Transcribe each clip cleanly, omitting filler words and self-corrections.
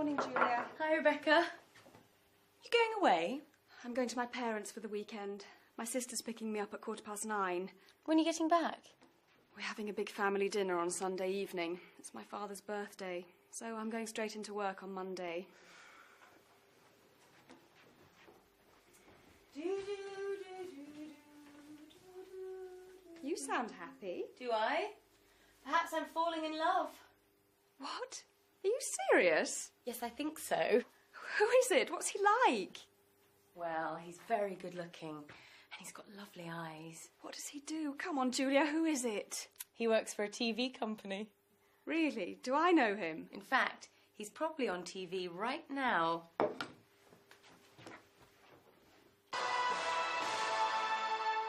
Morning, Julia. Hi, Rebecca. You going away? I'm going to my parents for the weekend. My sister's picking me up at 9:15. When are you getting back? We're having a big family dinner on Sunday evening. It's my father's birthday, so I'm going straight into work on Monday. You sound happy. Do I? Perhaps I'm falling in love. What? Are you serious? Yes, I think so. Who is it? What's he like? Well, he's very good looking, and he's got lovely eyes. What does he do? Come on, Julia, who is it? He works for a TV company. Really? Do I know him? In fact, he's probably on TV right now.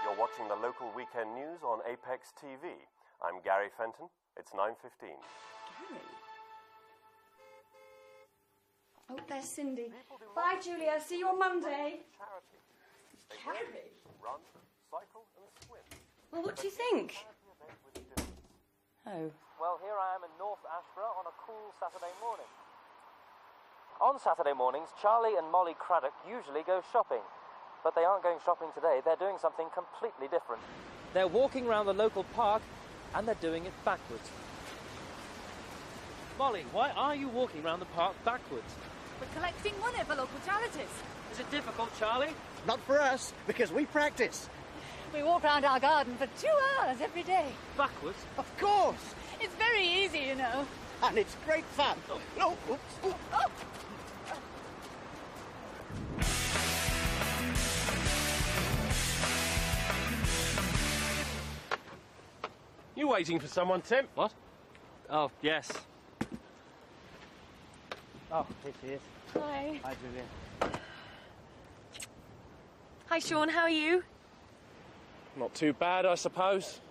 You're watching the local weekend news on Apex TV. I'm Gary Fenton. It's 9:15. Gary? Oh, there's Cindy. Bye, Julia. See you on Monday. Gary? Run, cycle and swim. Well, what do you think? Oh. Well, here I am in North Ashborough on a cool Saturday morning. On Saturday mornings, Charlie and Molly Craddock usually go shopping. But they aren't going shopping today. They're doing something completely different. They're walking around the local park, and they're doing it backwards. Molly, why are you walking around the park backwards? We're collecting money for local charities. Is it difficult, Charlie? Not for us, because we practice. We walk around our garden for 2 hours every day. Backwards? Of course. It's very easy, you know. And it's great fun. No, oops, oops. Oh! You waiting for someone, Tim? What? Oh, yes. Oh, here she is. Hi. Hi, Julia. Hi, Sean. How are you? Not too bad, I suppose.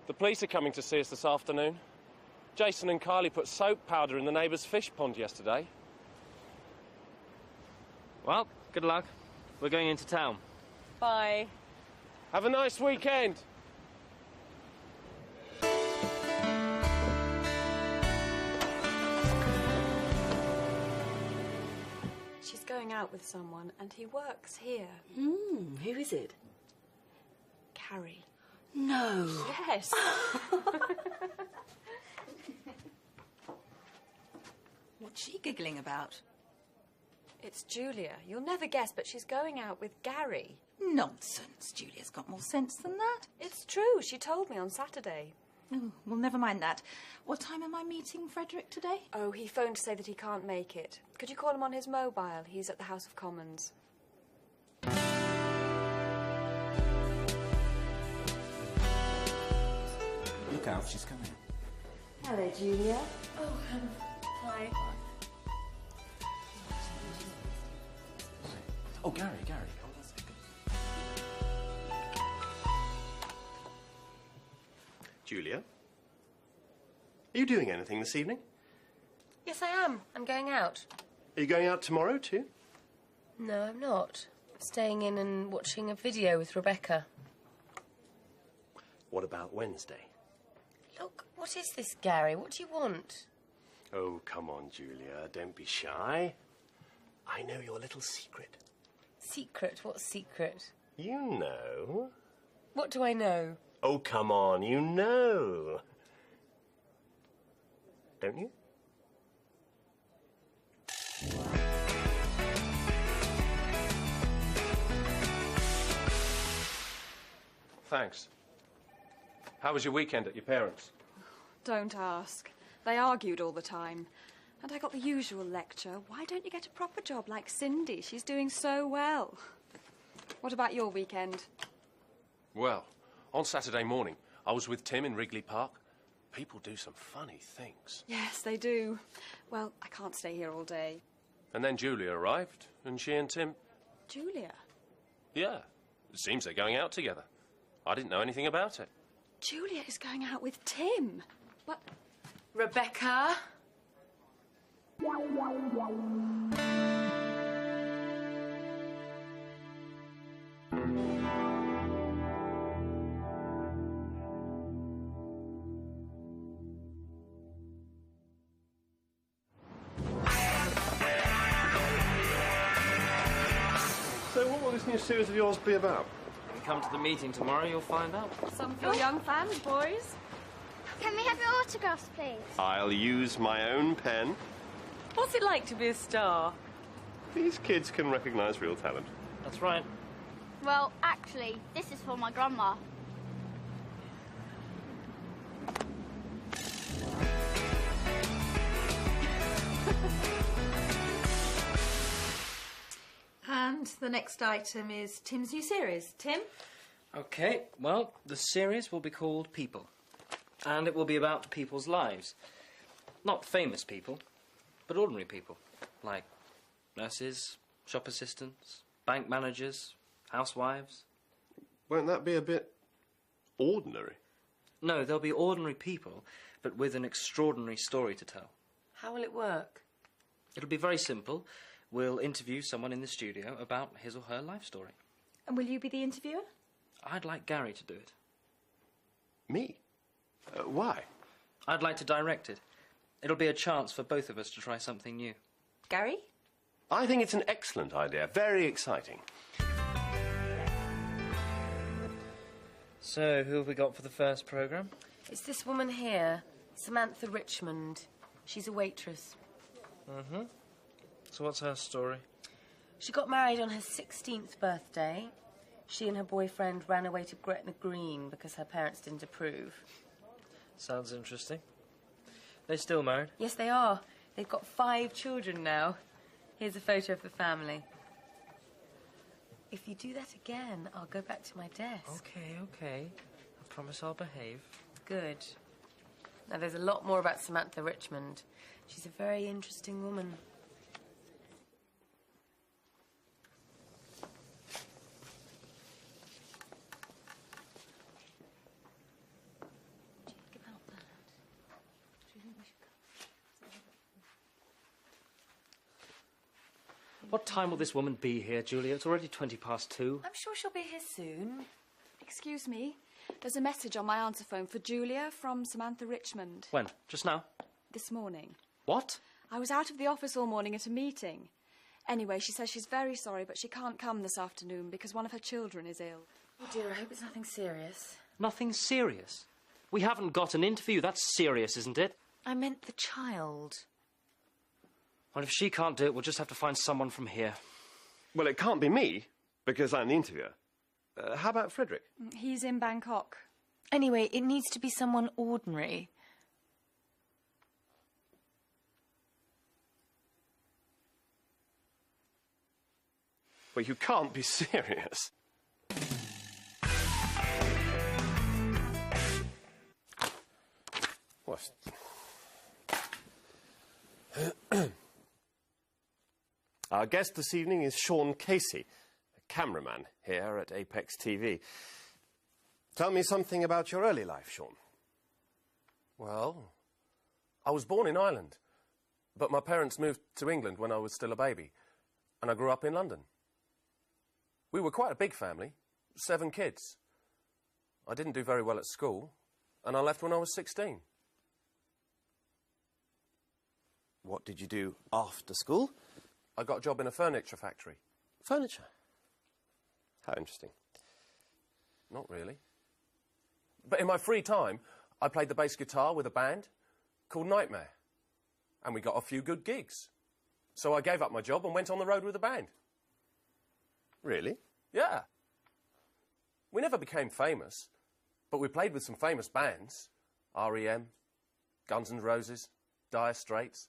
The police are coming to see us this afternoon. Jason and Kylie put soap powder in the neighbour's fish pond yesterday. Well, good luck. We're going into town. Bye. Have a nice weekend. She's going out with someone, and he works here. Who is it? Carrie. No. Yes. What's she giggling about? It's Julia. You'll never guess, but she's going out with Gary. Nonsense. Julia's got more sense than that. It's true. She told me on Saturday. Oh, well, never mind that. What time am I meeting Frederick today? Oh, he phoned to say that he can't make it. Could you call him on his mobile? He's at the House of Commons. Look out, she's coming. Hello, Julia. Oh, hi. Oh, Gary. Oh, that's good. Julia? Are you doing anything this evening? Yes, I am. I'm going out. Are you going out tomorrow too? No, I'm not. I'm staying in and watching a video with Rebecca. What about Wednesday? Look, what is this, Gary? What do you want? Oh, come on, Julia. Don't be shy. I know your little secret. Secret? What secret? You know. What do I know? Oh, come on. You know. Don't you? Thanks. How was your weekend at your parents'? Don't ask. They argued all the time. And I got the usual lecture. Why don't you get a proper job like Cindy? She's doing so well. What about your weekend? Well, on Saturday morning, I was with Tim in Wrigley Park. People do some funny things. Yes, they do. Well, I can't stay here all day. And then Julia arrived, and she and Tim... Julia? Yeah, it seems they're going out together. I didn't know anything about it. Julia is going out with Tim. But... Rebecca? this new series of yours be about? When you come to the meeting tomorrow, you'll find out. Some for your young fans, boys. Can we have your autographs, please? I'll use my own pen. What's it like to be a star? These kids can recognise real talent. That's right. Well, actually, this is for my grandma. And the next item is Tim's new series. Tim? Okay, well, the series will be called People. And it will be about people's lives. Not famous people, but ordinary people. Like nurses, shop assistants, bank managers, housewives. Won't that be a bit ordinary? No, they'll be ordinary people, but with an extraordinary story to tell. How will it work? It'll be very simple. We'll interview someone in the studio about his or her life story. And will you be the interviewer? I'd like Gary to do it. Me? Why? I'd like to direct it. It'll be a chance for both of us to try something new. Gary? I think it's an excellent idea. Very exciting. So, who have we got for the first programme? It's this woman here, Samantha Richmond. She's a waitress. Mm-hmm. So what's her story? She got married on her 16th birthday. She and her boyfriend ran away to Gretna Green because her parents didn't approve. Sounds interesting. They still married? Yes, they are. They've got 5 children now. Here's a photo of the family. If you do that again, I'll go back to my desk. Okay. I promise I'll behave. Good. Now, there's a lot more about Samantha Richmond. She's a very interesting woman. What time will this woman be here, Julia? It's already 2:20. I'm sure she'll be here soon. Excuse me. There's a message on my answer phone for Julia from Samantha Richmond. When? Just now? This morning. What? I was out of the office all morning at a meeting. Anyway, she says she's very sorry, but she can't come this afternoon because one of her children is ill. Oh, dear, I hope it's nothing serious. Nothing serious. We haven't got an interview. That's serious, isn't it? I meant the child. Well, if she can't do it, we'll just have to find someone from here. Well, it can't be me, because I'm the interviewer. How about Frederick? He's in Bangkok. Anyway, it needs to be someone ordinary. Well, you can't be serious. What? Our guest this evening is Sean Casey, a cameraman here at Apex TV. Tell me something about your early life, Sean. Well, I was born in Ireland, but my parents moved to England when I was still a baby, and I grew up in London. We were quite a big family, 7 kids. I didn't do very well at school, and I left when I was 16. What did you do after school? I got a job in a furniture factory. Furniture. How interesting. Not really. But in my free time, I played the bass guitar with a band called Nightmare. And we got a few good gigs. So I gave up my job and went on the road with the band. Really? Yeah. We never became famous, but we played with some famous bands. R.E.M., Guns N' Roses, Dire Straits.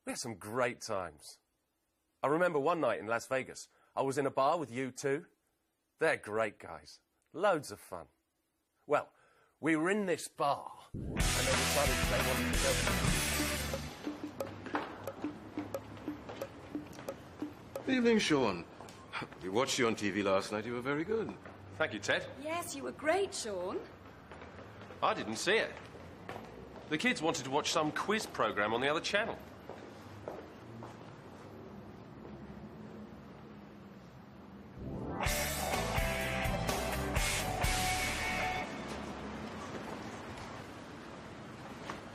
We had some great times. I remember one night in Las Vegas, I was in a bar with U2. They're great guys. Loads of fun. Well, we were in this bar, and they decided they wanted to go. Good evening, Sean. We watched you on TV last night. You were very good. Thank you, Ted. Yes, you were great, Sean. I didn't see it. The kids wanted to watch some quiz programme on the other channel.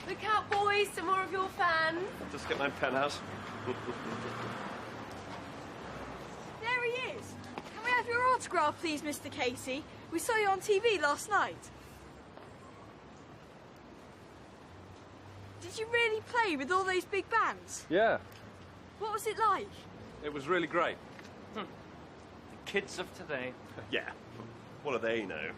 Look out, boys, some more of your fans. Just get my pen out. There he is. autograph, please, Mr. Casey. We saw you on TV last night. Did you really play with all those big bands? Yeah, What was it like? it was really great. The kids of today. Yeah. What do they know?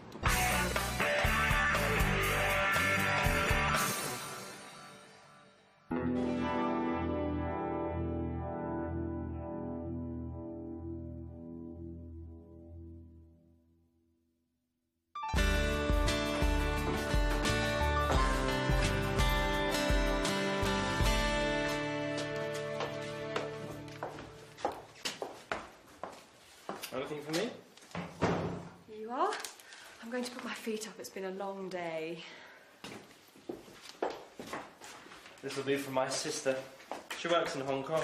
Anything for me? Here you are. I'm going to put my feet up. It's been a long day. This will be for my sister. She works in Hong Kong.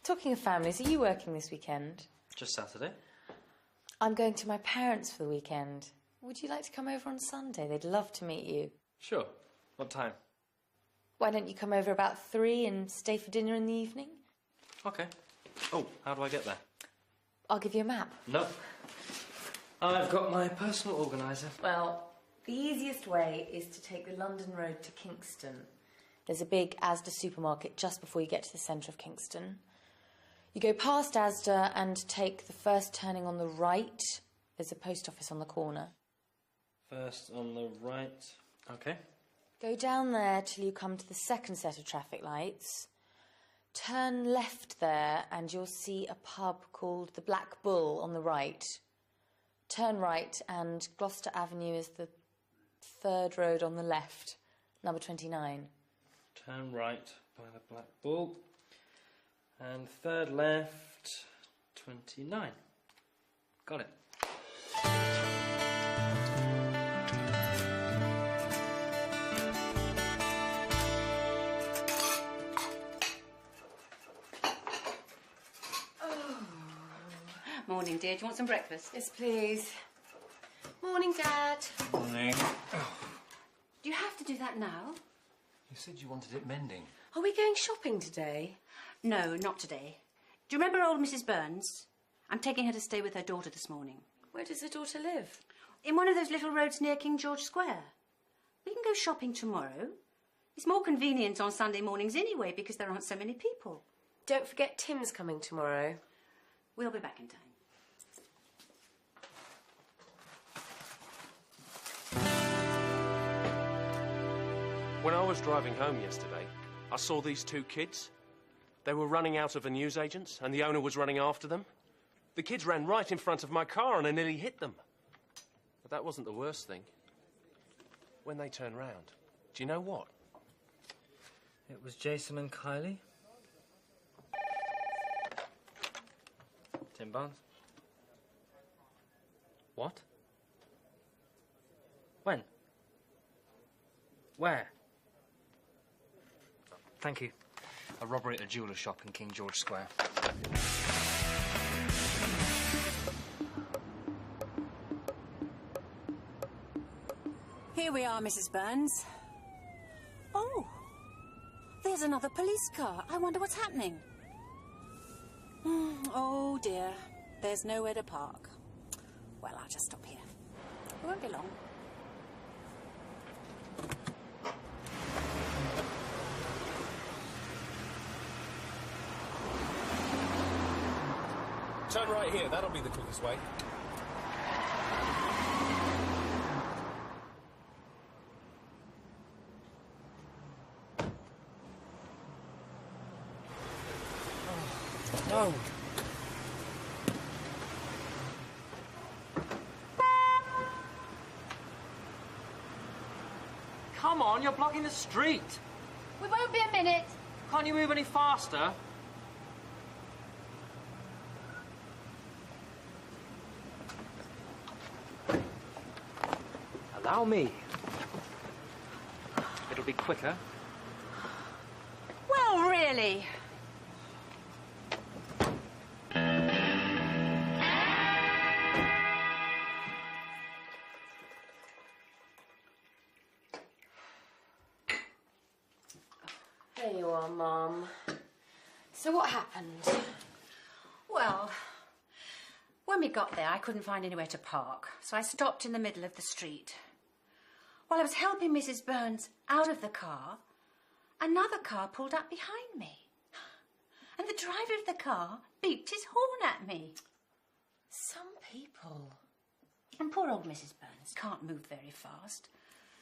Talking of families, are you working this weekend? Just Saturday. I'm going to my parents for the weekend. Would you like to come over on Sunday? They'd love to meet you. Sure. What time? Why don't you come over about 3 and stay for dinner in the evening? Okay. Oh, how do I get there? I'll give you a map. No. I've got my personal organiser. Well, the easiest way is to take the London Road to Kingston. There's a big Asda supermarket just before you get to the centre of Kingston. You go past Asda and take the first turning on the right. There's a post office on the corner. First on the right. Okay. Go down there till you come to the second set of traffic lights. Turn left there and you'll see a pub called the Black Bull on the right. Turn right and Gloucester Avenue is the third road on the left, number 29. Turn right by the Black Bull. And third left, 29. Got it. Morning, dear. Do you want some breakfast? Yes, please. Morning, Dad. Morning. Do you have to do that now? You said you wanted it mending. Are we going shopping today? No, not today. Do you remember old Mrs. Burns? I'm taking her to stay with her daughter this morning. Where does her daughter live? In one of those little roads near King George Square. We can go shopping tomorrow. It's more convenient on Sunday mornings anyway because there aren't so many people. Don't forget Tim's coming tomorrow. We'll be back in time. When I was driving home yesterday, I saw these two kids. They were running out of a newsagent's and the owner was running after them. The kids ran right in front of my car and I nearly hit them. But that wasn't the worst thing. When they turned round, do you know what? It was Jason and Kylie. Tim Barnes. What? When? Where? Thank you. A robbery at a jeweller's shop in King George Square. Here we are, Mrs. Burns. Oh, there's another police car. I wonder what's happening. Oh, dear. There's nowhere to park. Well, I'll just stop here. It won't be long. Turn right here. That'll be the quickest way. No. Come on, you're blocking the street. We won't be a minute. Can't you move any faster? Allow me. It'll be quicker. Well, really? There you are, Mum. So what happened? Well, when we got there, I couldn't find anywhere to park, so I stopped in the middle of the street. While I was helping Mrs. Burns out of the car, another car pulled up behind me. And the driver of the car beeped his horn at me. Some people. And poor old Mrs. Burns can't move very fast.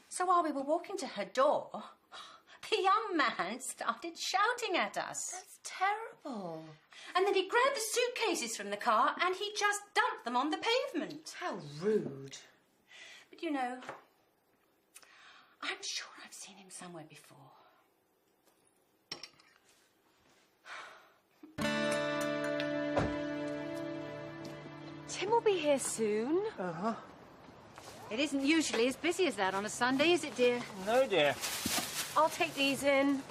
So while we were walking to her door, the young man started shouting at us. That's terrible. And then he grabbed the suitcases from the car and he just dumped them on the pavement. How rude. But you know, I'm sure I've seen him somewhere before. Tim will be here soon. Uh-huh. It isn't usually as busy as that on a Sunday, is it, dear? No, dear. I'll take these in.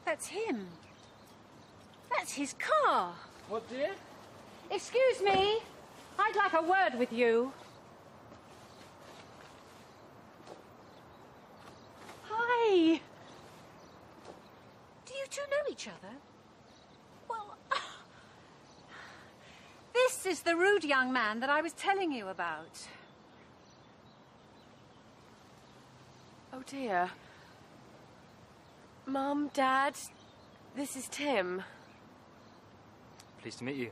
That's him. That's his car. What, dear? Excuse me. I'd like a word with you. Hi. Do you two know each other? Well, this is the rude young man that I was telling you about. Oh, dear. Mum, Dad, this is Tim. Pleased to meet you.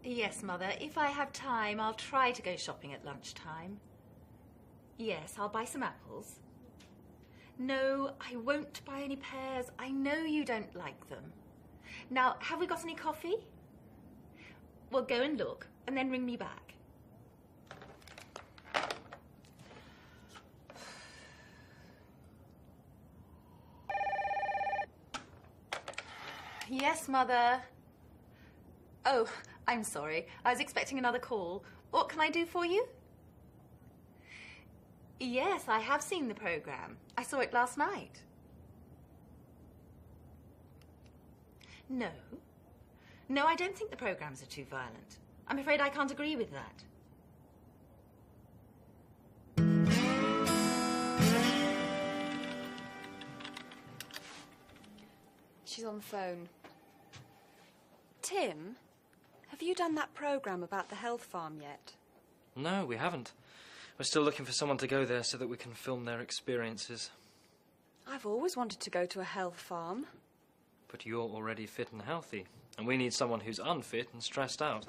Yes, Mother. If I have time, I'll try to go shopping at lunchtime. Yes, I'll buy some apples. No, I won't buy any pears. I know you don't like them. Now, have we got any coffee? Well, go and look, and then ring me back. Yes, Mother. Oh, I'm sorry. I was expecting another call. What can I do for you? Yes, I have seen the programme. I saw it last night. No. No, I don't think the programmes are too violent. I'm afraid I can't agree with that. She's on the phone. Tim, have you done that programme about the health farm yet? No, we haven't. We're still looking for someone to go there so that we can film their experiences. I've always wanted to go to a health farm. But you're already fit and healthy, and we need someone who's unfit and stressed out.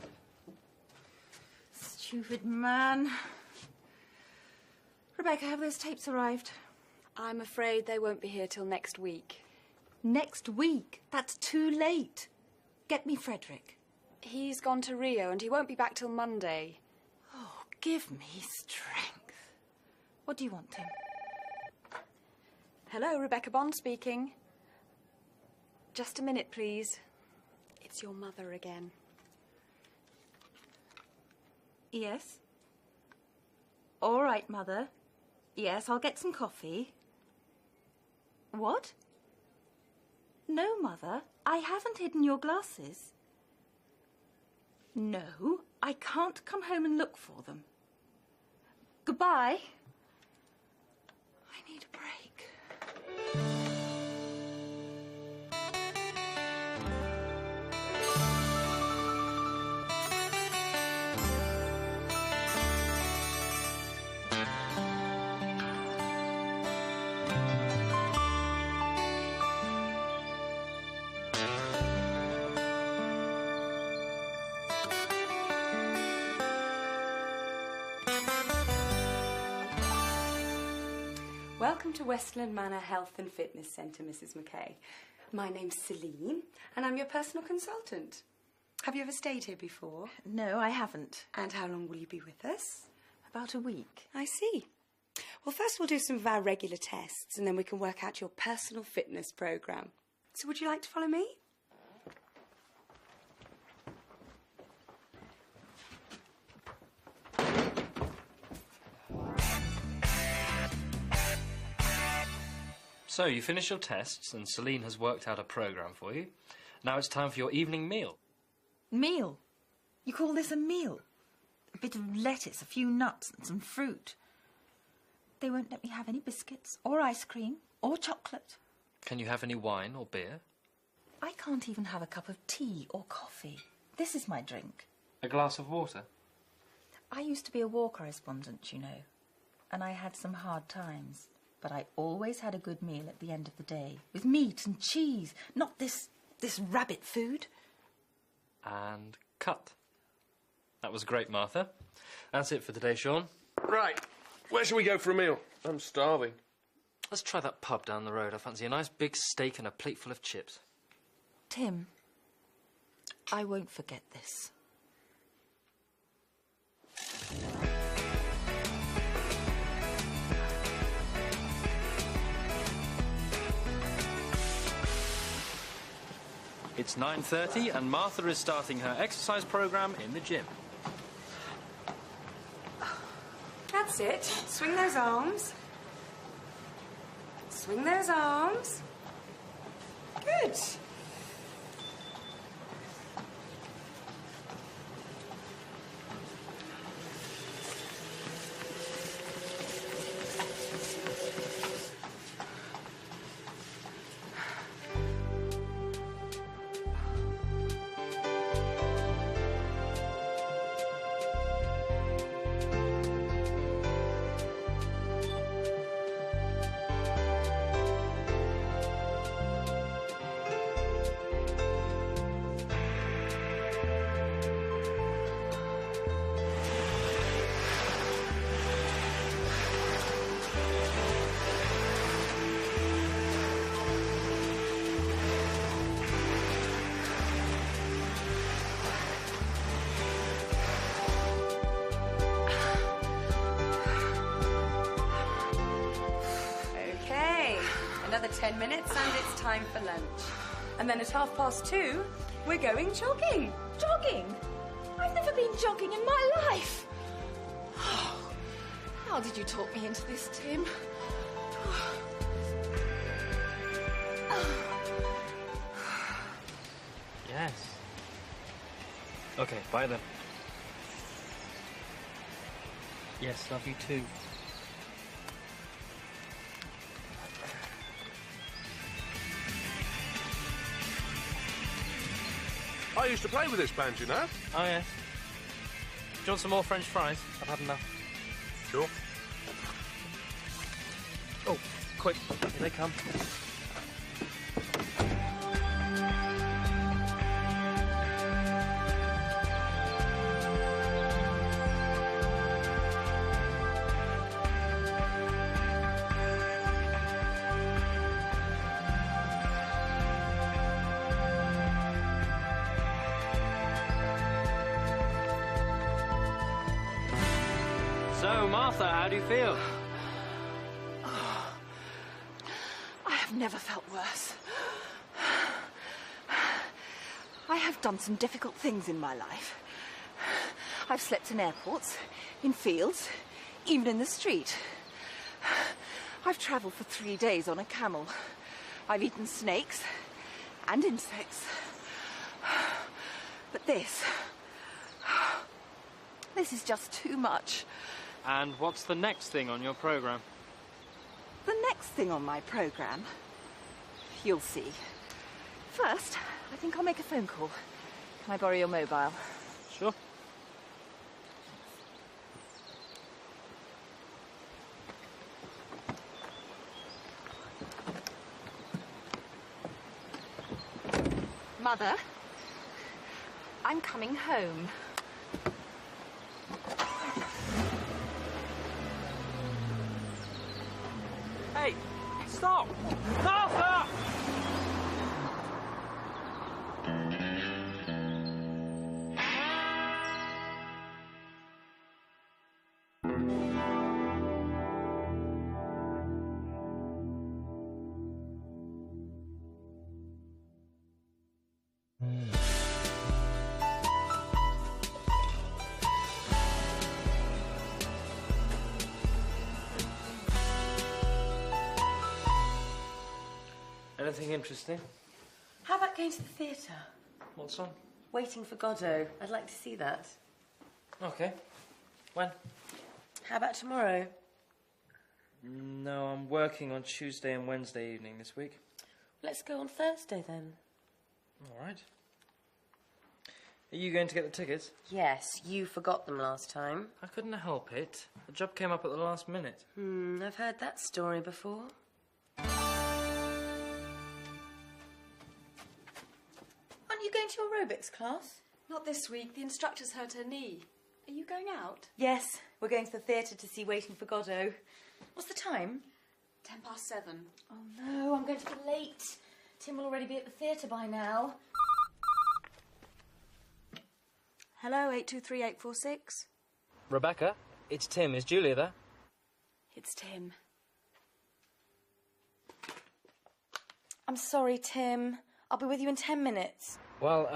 Stupid man. Rebecca, have those tapes arrived? I'm afraid they won't be here till next week. Next week? That's too late. Get me Frederick. He's gone to Rio and he won't be back till Monday. Oh, give me strength. What do you want, Tim? Hello, Rebecca Bond speaking. Just a minute, please. It's your mother again. Yes? All right, Mother. Yes, I'll get some coffee. What? No, Mother. I haven't hidden your glasses. No, I can't come home and look for them. Goodbye. I need a break. Welcome to Westland Manor Health and Fitness Centre, Mrs. McKay. My name's Celine, and I'm your personal consultant. Have you ever stayed here before? No, I haven't. And how long will you be with us? About a week. I see. Well, first we'll do some of our regular tests, and then we can work out your personal fitness programme. So would you like to follow me? So, you finished your tests and Celine has worked out a programme for you. Now it's time for your evening meal. Meal? You call this a meal? A bit of lettuce, a few nuts and some fruit. They won't let me have any biscuits or ice cream or chocolate. Can you have any wine or beer? I can't even have a cup of tea or coffee. This is my drink. A glass of water? I used to be a war correspondent, you know, and I had some hard times. But I always had a good meal at the end of the day, with meat and cheese, not this rabbit food. And cut. That was great, Martha. That's it for today, Sean. Right. Where shall we go for a meal? I'm starving. Let's try that pub down the road. I fancy a nice big steak and a plate full of chips. Tim, I won't forget this. It's 9:30 and Martha is starting her exercise programme in the gym. That's it. Swing those arms. Swing those arms. Good. Another 10 minutes and it's time for lunch. And then at 2:30, we're going jogging. Jogging? I've never been jogging in my life. How did you talk me into this, Tim? Yes. Okay, bye then. Yes, love you too. I used to play with this band, you know. Oh, yes. Do you want some more French fries? I've had enough. Sure. Oh, quick. Here they come. So, Martha, how do you feel? I have never felt worse. I have done some difficult things in my life. I've slept in airports, in fields, even in the street. I've travelled for 3 days on a camel. I've eaten snakes and insects. But this is just too much. And what's the next thing on your programme? The next thing on my programme? You'll see. First, I think I'll make a phone call. Can I borrow your mobile? Sure. Mother, I'm coming home. Hey, stop! Martha! Anything interesting? How about going to the theatre? What's on? Waiting for Godot. I'd like to see that. Okay. When? How about tomorrow? No, I'm working on Tuesday and Wednesday evening this week. Let's go on Thursday then. All right. Are you going to get the tickets? Yes, you forgot them last time. I couldn't help it. The job came up at the last minute. I've heard that story before. Aren't you going to your aerobics class? Not this week. The instructor's hurt her knee. Are you going out? Yes, we're going to the theatre to see Waiting for Godot. What's the time? 7:10. Oh no, I'm going to be late. Tim will already be at the theatre by now. Hello, 823846. Rebecca, it's Tim. Is Julia there? It's Tim. I'm sorry, Tim. I'll be with you in 10 minutes. Well,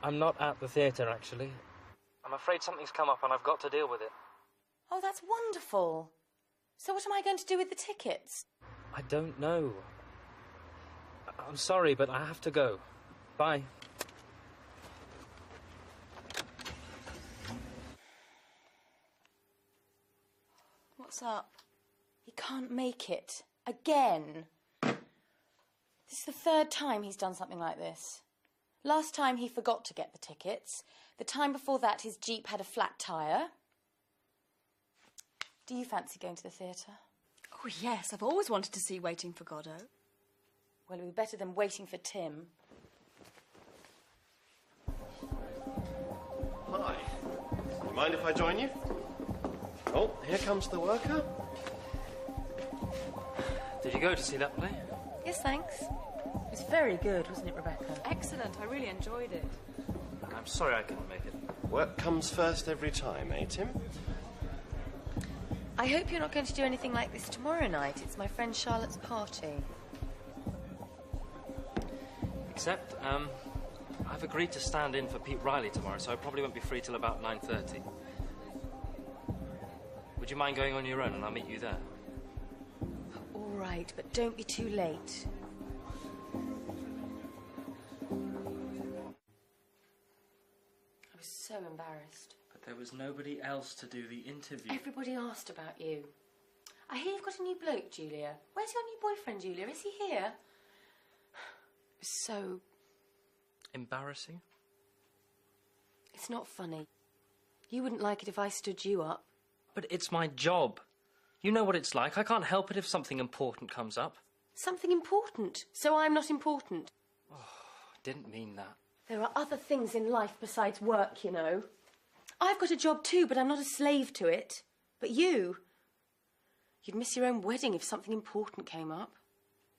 I'm not at the theatre, actually. I'm afraid something's come up and I've got to deal with it. Oh, that's wonderful. So what am I going to do with the tickets? I don't know. I'm sorry, but I have to go. Bye. What's up? He can't make it. Again. This is the third time he's done something like this. Last time he forgot to get the tickets. The time before that his Jeep had a flat tyre. Do you fancy going to the theatre? Oh, yes. I've always wanted to see Waiting for Godot. Well, it would be better than waiting for Tim. Hi. You mind if I join you? Oh, here comes the worker. Did you go to see that play? Yes, thanks. It was very good, wasn't it, Rebecca? Excellent. I really enjoyed it. I'm sorry I couldn't make it. Work comes first every time, eh, Tim? I hope you're not going to do anything like this tomorrow night. It's my friend Charlotte's party. Except, I've agreed to stand in for Pete Riley tomorrow, so I probably won't be free till about 9:30. Would you mind going on your own and I'll meet you there? All right, but don't be too late. I was so embarrassed. But there was nobody else to do the interview. Everybody asked about you. I hear you've got a new bloke, Julia. Where's your new boyfriend, Julia? Is he here? It was so... Embarrassing? It's not funny. You wouldn't like it if I stood you up. But it's my job. You know what it's like. I can't help it if something important comes up. Something important? So I'm not important? Oh, I didn't mean that. There are other things in life besides work, you know. I've got a job too, but I'm not a slave to it. But you... You'd miss your own wedding if something important came up.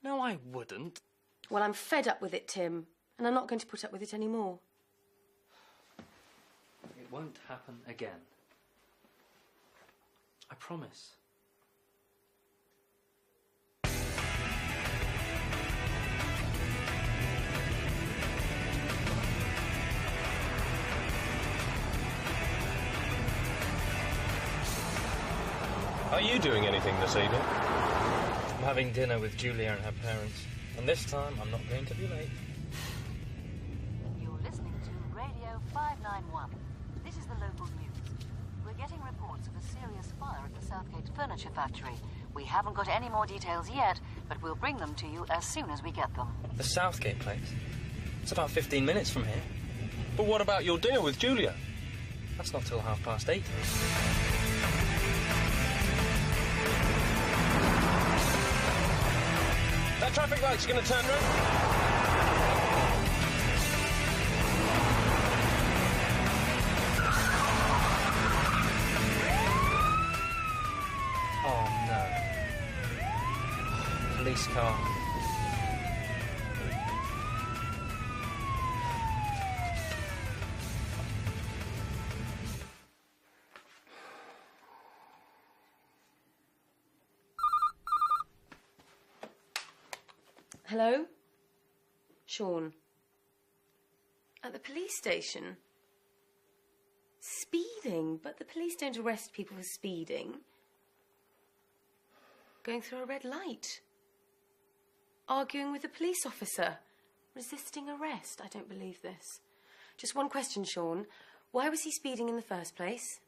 No, I wouldn't. Well, I'm fed up with it, Tim. And I'm not going to put up with it anymore. It won't happen again. I promise. Are you doing anything this evening? I'm having dinner with Julia and her parents. And this time, I'm not going to be late. You're listening to Radio 591. This is the local news. We're getting reports of a serious fire at the Southgate Furniture Factory. We haven't got any more details yet, but we'll bring them to you as soon as we get them. The Southgate place? It's about 15 minutes from here. But what about your dinner with Julia? That's not till 8:30. That traffic light's going to turn red. Oh, no. Police car. Hello? Sean. At the police station? Speeding? But the police don't arrest people for speeding. Going through a red light. Arguing with a police officer? Resisting arrest? I don't believe this. Just one question, Sean. Why was he speeding in the first place?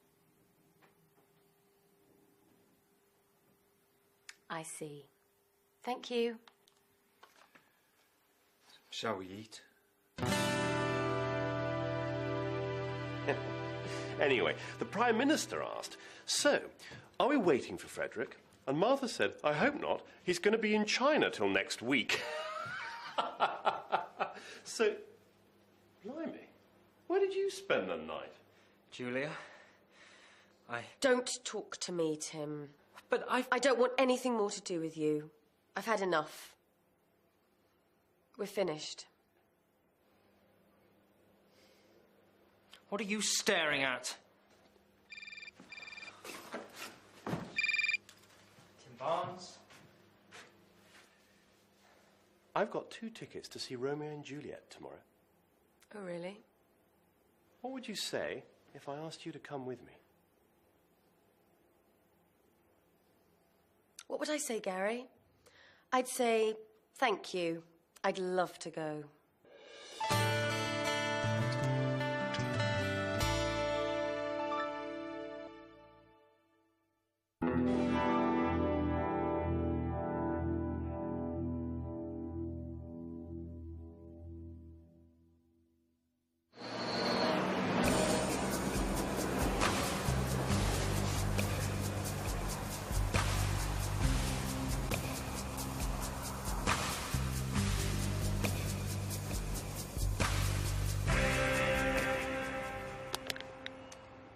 I see. Thank you. Shall we eat? Anyway, the Prime Minister asked, so, are we waiting for Frederick? And Martha said, I hope not. He's going to be in China till next week. So, blimey, where did you spend the night? Julia, Don't talk to me, Tim. But I don't want anything more to do with you. I've had enough. We're finished. What are you staring at? Tim Barnes? I've got 2 tickets to see Romeo and Juliet tomorrow. Oh, really? What would you say if I asked you to come with me? What would I say, Gary? I'd say, thank you. I'd love to go.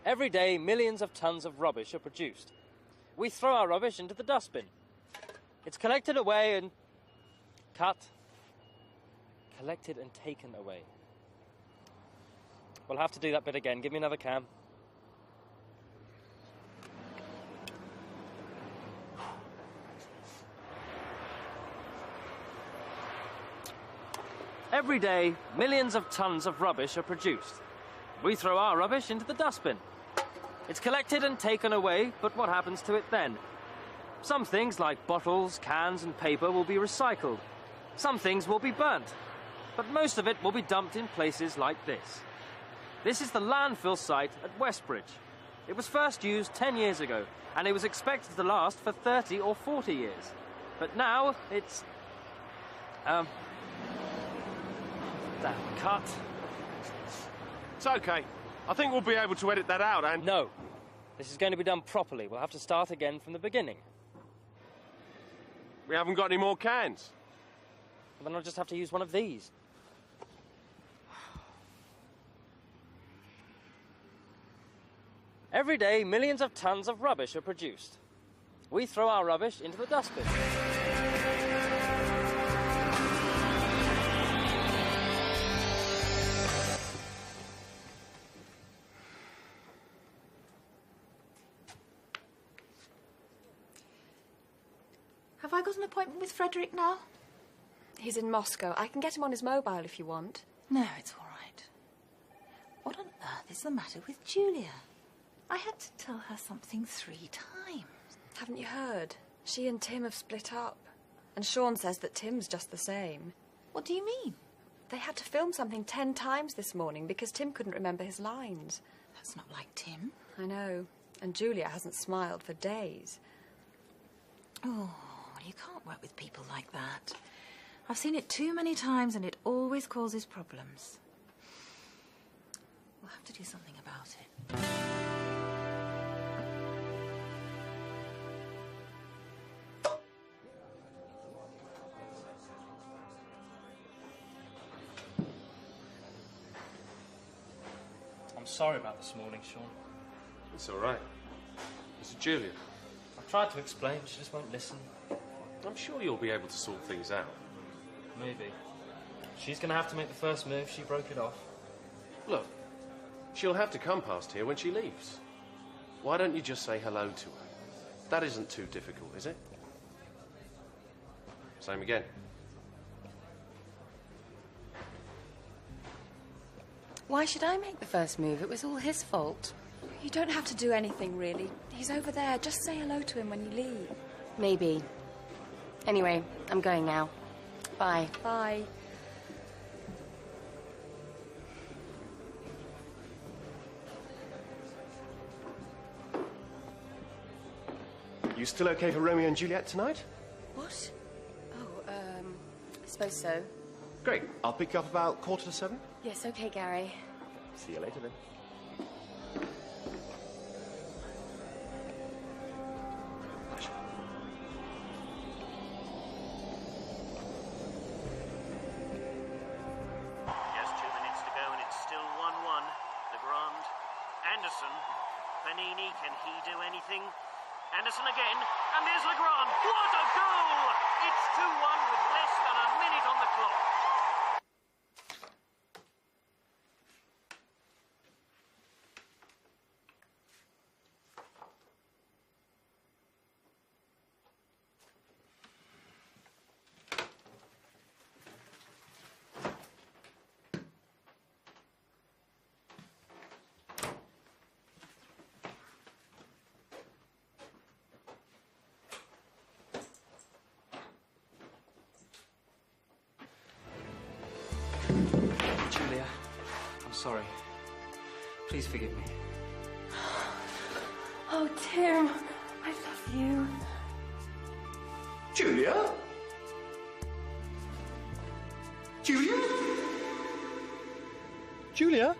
Every day, millions of tons of rubbish are produced. We throw our rubbish into the dustbin. It's collected away and cut, collected and taken away. We'll have to do that bit again. Give me another can. Every day, millions of tons of rubbish are produced. We throw our rubbish into the dustbin. It's collected and taken away, but what happens to it then? Some things, like bottles, cans and paper, will be recycled. Some things will be burnt. But most of it will be dumped in places like this. This is the landfill site at Westbridge. It was first used 10 years ago, and it was expected to last for 30 or 40 years. But now, it's... cut. It's okay. I think we'll be able to edit that out and... No. This is going to be done properly. We'll have to start again from the beginning. We haven't got any more cans. Well, then I'll just have to use one of these. Every day, millions of tons of rubbish are produced. We throw our rubbish into the dustbin. Have I got an appointment with Frederick now? He's in Moscow. I can get him on his mobile if you want. No, it's all right. What on earth is the matter with Julia? I had to tell her something 3 times. Haven't you heard? She and Tim have split up. And Sean says that Tim's just the same. What do you mean? They had to film something 10 times this morning because Tim couldn't remember his lines. That's not like Tim. I know. And Julia hasn't smiled for days. Oh, you can't work with people like that. I've seen it too many times and it always causes problems. We'll have to do something about it. I'm sorry about this morning, Sean. It's all right. Is it Julia? I tried to explain, but she just won't listen. I'm sure you'll be able to sort things out. Maybe. She's going to have to make the first move. She broke it off. Look, she'll have to come past here when she leaves. Why don't you just say hello to her? That isn't too difficult, is it? Same again. Why should I make the first move? It was all his fault. You don't have to do anything, really. He's over there. Just say hello to him when you leave. Maybe. Anyway, I'm going now. Bye. Bye. You still okay for Romeo and Juliet tonight? What? Oh, I suppose so. Great. I'll pick you up about 7:15. Yes, okay, Gary. See you later then. Just 2 minutes to go and it's still 1-1. Legrand. Anderson. Panini, can he do anything? Anderson again, and there's Legrand. What a goal! It's 2-1 with less than a minute on the clock. Julia, I'm sorry. Please forgive me. Oh, Tim, I love you. Julia? Julia? Julia?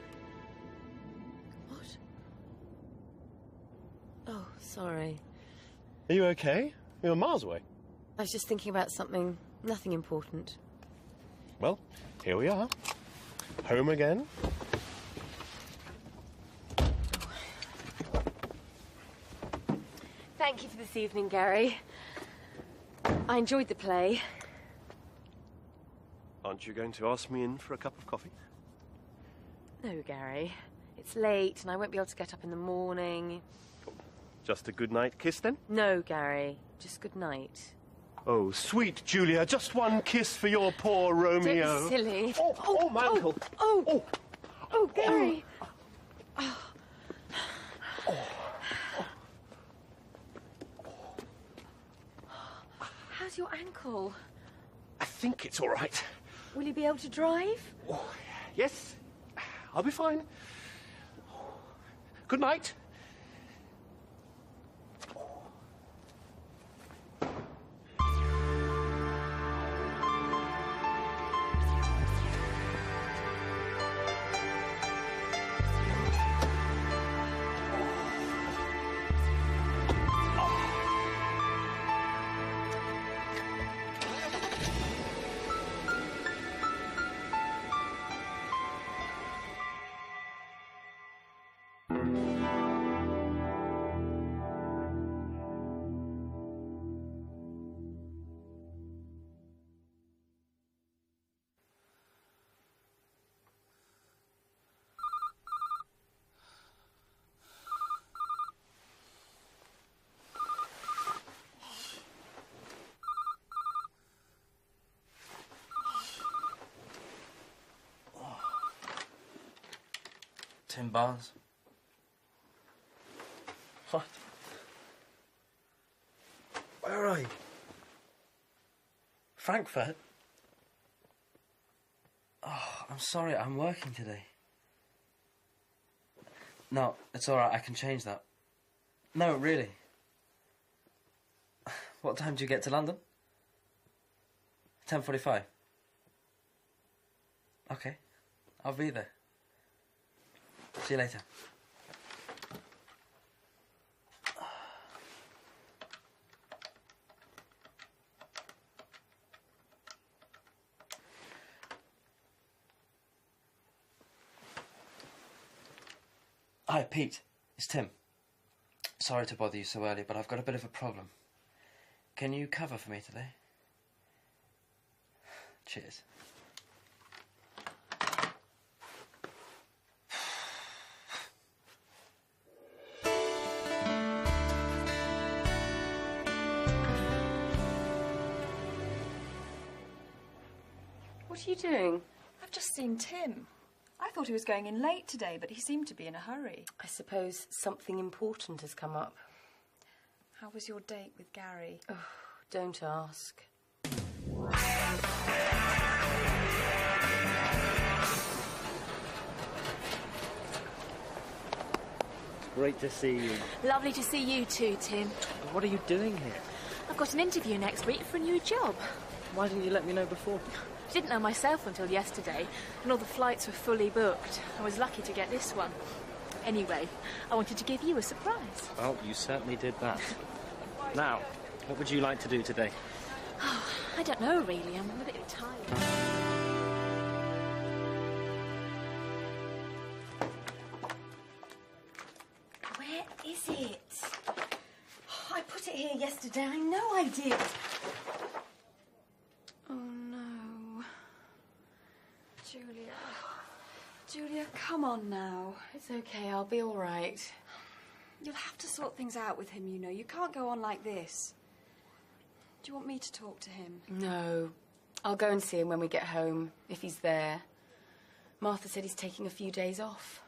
What? Oh, sorry. Are you okay? You're miles away. I was just thinking about something, nothing important. Well, here we are. Home again. Thank you for this evening, Gary. I enjoyed the play. Aren't you going to ask me in for a cup of coffee? No, Gary. It's late and I won't be able to get up in the morning. Just a good night kiss then? No, Gary. Just good night. Oh, sweet Julia, just one kiss for your poor Romeo. Don't be silly. Oh, my ankle. Oh, Gary. How's your ankle? I think it's all right. Will you be able to drive? Oh, yes, I'll be fine. Good night. Tim Barnes. What? Where are you? Frankfurt? Oh, I'm sorry, I'm working today. No, it's alright, I can change that. No, really. What time do you get to London? 10:45. Okay, I'll be there. See you later. Hi, Pete. It's Tim. Sorry to bother you so early, but I've got a bit of a problem. Can you cover for me today? Cheers. What are you doing? I've just seen Tim. I thought he was going in late today, but he seemed to be in a hurry. I suppose something important has come up. How was your date with Gary? Oh, don't ask. Great to see you. Lovely to see you too, Tim. What are you doing here? I've got an interview next week for a new job. Why didn't you let me know before? I didn't know myself until yesterday, and all the flights were fully booked. I was lucky to get this one. Anyway, I wanted to give you a surprise. Well, you certainly did that. Now, what would you like to do today? Oh, I don't know, really. I'm a bit tired. Where is it? Oh, I put it here yesterday. I know I did. Oh, no. Julia. Julia, come on now. It's okay, I'll be all right. You'll have to sort things out with him, you know. You can't go on like this. Do you want me to talk to him? No. I'll go and see him when we get home, if he's there. Martha said he's taking a few days off.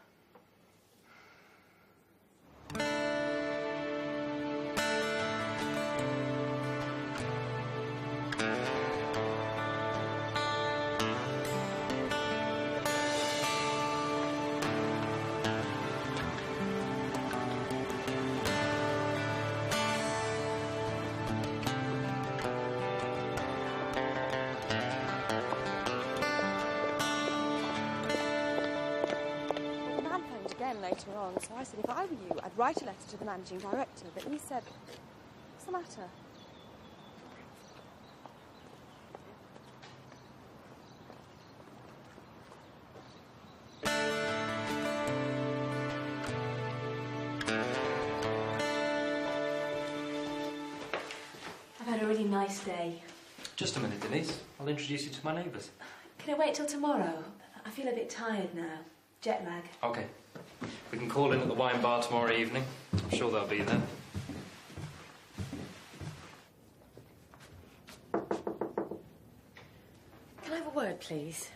Later on, so I said if I were you, I'd write a letter to the managing director, but he said, what's the matter? I've had a really nice day. Just a minute, Denise. I'll introduce you to my neighbours. Can I wait till tomorrow? I feel a bit tired now. Jet lag. OK. We can call in at the wine bar tomorrow evening. I'm sure they'll be there. Can I have a word, please?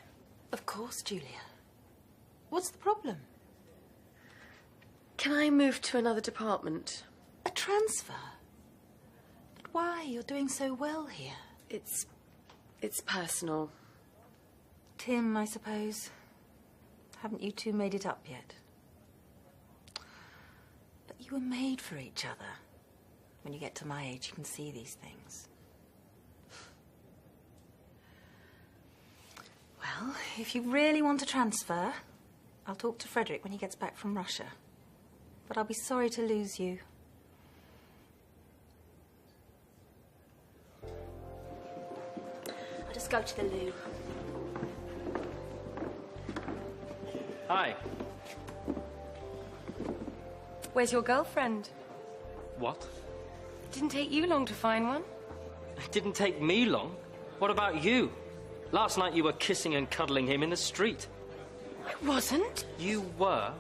Of course, Julia. What's the problem? Can I move to another department? A transfer? But why? You're doing so well here. It's personal. Tim, I suppose. Haven't you two made it up yet? But you were made for each other. When you get to my age, you can see these things. Well, if you really want to transfer, I'll talk to Frederick when he gets back from Russia. But I'll be sorry to lose you. I'll just go to the loo. Hi. Where's your girlfriend? What? Didn't take you long to find one. It didn't take me long. What about you? Last night you were kissing and cuddling him in the street. I wasn't. You were.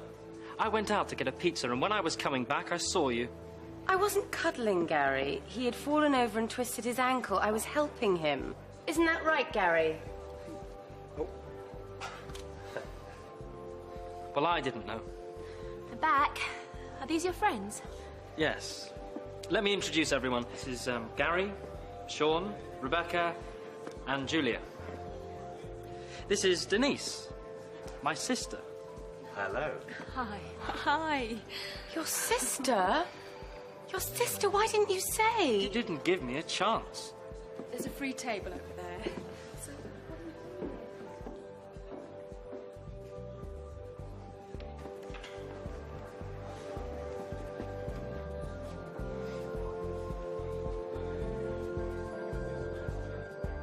I went out to get a pizza, and when I was coming back, I saw you. I wasn't cuddling Gary. He had fallen over and twisted his ankle. I was helping him. Isn't that right, Gary? Well, I didn't know. They're back. Are these your friends? Yes. Let me introduce everyone. This is Gary, Sean, Rebecca, and Julia. This is Denise, my sister. Hello. Hi. Hi. Your sister? Your sister? Why didn't you say? You didn't give me a chance. There's a free table over